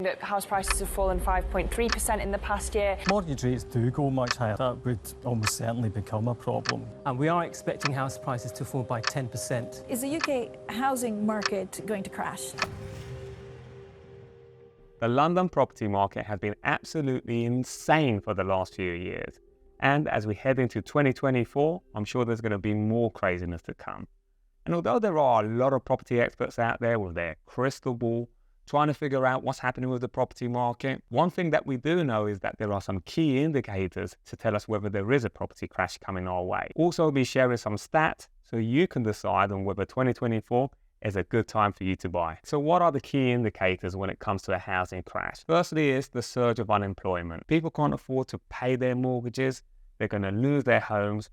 That house prices have fallen 5.3% in the past year. Mortgage rates do go much higher. That would almost certainly become a problem. And we are expecting house prices to fall by 10%. Is the UK housing market going to crash? The London property market has been absolutely insane for the last few years. And as we head into 2024, I'm sure there's going to be more craziness to come. And although there are a lot of property experts out there with their crystal ball, trying to figure out what's happening with the property market, one thing that we do know is that there are some key indicators to tell us whether there is a property crash coming our way. Also, we'll be sharing some stats so you can decide on whether 2024 is a good time for you to buy. So what are the key indicators when it comes to a housing crash? Firstly is the surge of unemployment. People can't afford to pay their mortgages, they're going to lose their homes,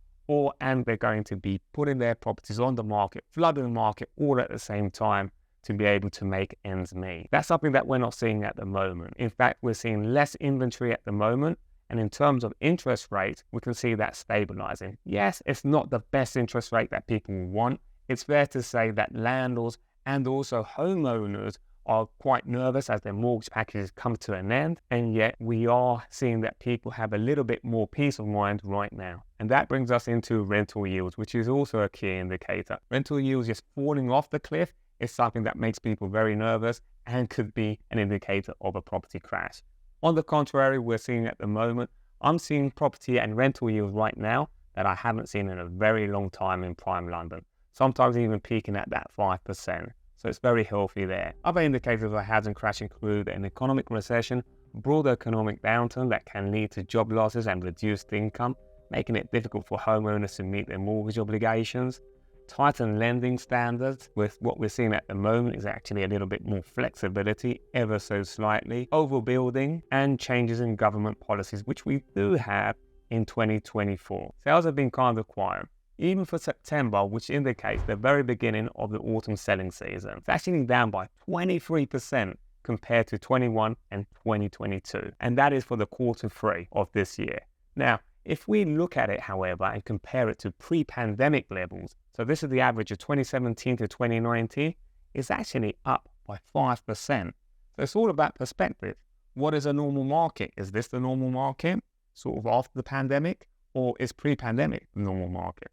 and they're going to be putting their properties on the market, flooding the market all at the same time, to be able to make ends meet. That's something that we're not seeing at the moment. In fact, we're seeing less inventory at the moment, and in terms of interest rates, we can see that stabilizing. Yes, it's not the best interest rate that people want. It's fair to say that landlords and also homeowners are quite nervous as their mortgage packages come to an end, and yet we are seeing that people have a little bit more peace of mind right now. And that brings us into rental yields, which is also a key indicator. Rental yields just falling off the cliff is something that makes people very nervous and could be an indicator of a property crash. On the contrary, we're seeing at the moment, I'm seeing property and rental yields right now that I haven't seen in a very long time in prime London, sometimes even peaking at that 5%. So it's very healthy there. Other indicators of a housing crash include an economic recession, broader economic downturn that can lead to job losses and reduced income, making it difficult for homeowners to meet their mortgage obligations. Tighten lending standards, with what we're seeing at the moment is actually a little bit more flexibility, ever so slightly, overbuilding, and changes in government policies, which we do have in 2024. Sales have been kind of quiet, even for September, which indicates the very beginning of the autumn selling season. It's actually down by 23% compared to 21 and 2022, and that is for the Q3 of this year. Now, if we look at it, however, and compare it to pre-pandemic levels, so this is the average of 2017 to 2019, it's actually up by 5%. So it's all about perspective. What is a normal market? Is this the normal market, sort of after the pandemic, or is pre-pandemic the normal market?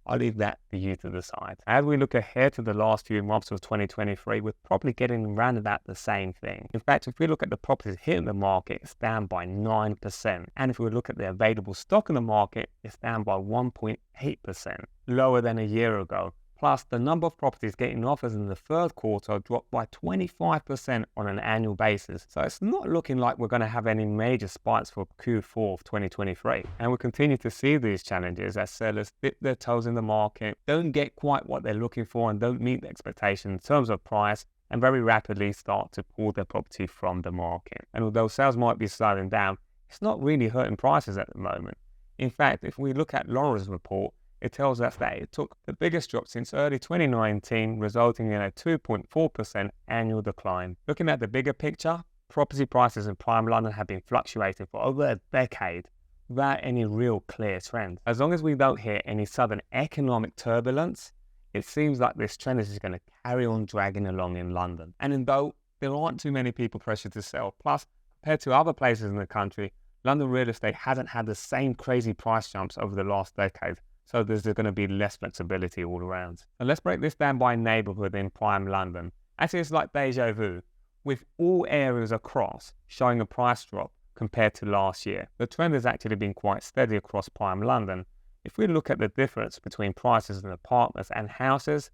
I'll leave that for you to decide. As we look ahead to the last few months of 2023, we're probably getting around about the same thing. In fact, if we look at the properties hitting the market, it's down by 9%. And if we look at the available stock in the market, it's down by 1.8%, lower than a year ago. Plus, the number of properties getting offers in the third quarter dropped by 25% on an annual basis. So it's not looking like we're going to have any major spikes for Q4 of 2023. And we continue to see these challenges as sellers dip their toes in the market, don't get quite what they're looking for, and don't meet the expectation in terms of price, and very rapidly start to pull their property from the market. And although sales might be slowing down, it's not really hurting prices at the moment. In fact, if we look at Laura's report, it tells us that it took the biggest drop since early 2019, resulting in a 2.4% annual decline. Looking at the bigger picture, property prices in prime London have been fluctuating for over a decade without any real clear trend. As long as we don't hit any sudden economic turbulence, it seems like this trend is just going to carry on dragging along in London. And though there aren't too many people pressured to sell, plus compared to other places in the country, London real estate hasn't had the same crazy price jumps over the last decade. So there's going to be less flexibility all around. And let's break this down by neighbourhood in prime London. Actually, it's like deja vu, with all areas across showing a price drop compared to last year. The trend has actually been quite steady across prime London. If we look at the difference between prices in apartments and houses,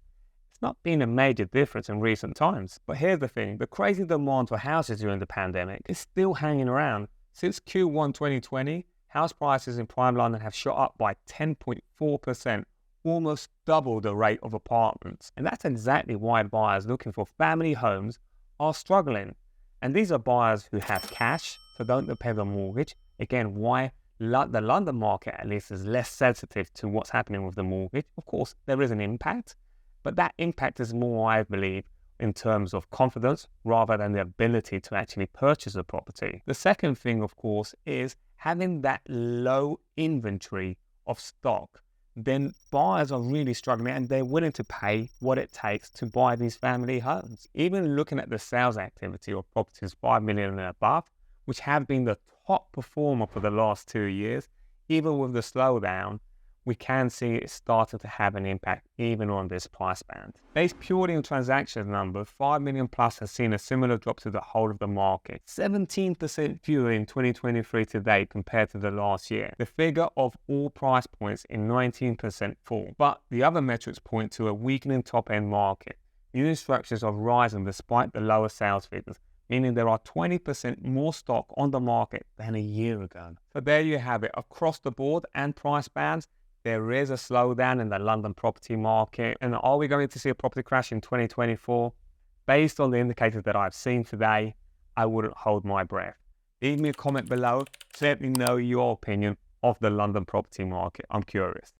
it's not been a major difference in recent times. But here's the thing, the crazy demand for houses during the pandemic is still hanging around. Since Q1 2020, house prices in prime London have shot up by 10.4%, almost double the rate of apartments. And that's exactly why buyers looking for family homes are struggling. And these are buyers who have cash, so don't depend on mortgage. Again, why the London market at least is less sensitive to what's happening with the mortgage. Of course, there is an impact, but that impact is more, I believe, in terms of confidence rather than the ability to actually purchase a property. The second thing, of course, is having that low inventory of stock. then buyers are really struggling and they're willing to pay what it takes to buy these family homes. Even looking at the sales activity of properties 5 million and above, which have been the top performer for the last 2 years, even with the slowdown, we can see it starting to have an impact even on this price band. Based purely on transaction numbers, 5 million plus has seen a similar drop to the whole of the market. 17% fewer in 2023 to date compared to the last year. The figure of all price points in 19% fall. But the other metrics point to a weakening top-end market. New instructions are rising despite the lower sales figures, meaning there are 20% more stock on the market than a year ago. So there you have it. Across the board and price bands, there is a slowdown in the London property market. And are we going to see a property crash in 2024? Based on the indicators that I've seen today, I wouldn't hold my breath. Leave me a comment below to let me know your opinion of the London property market. I'm curious.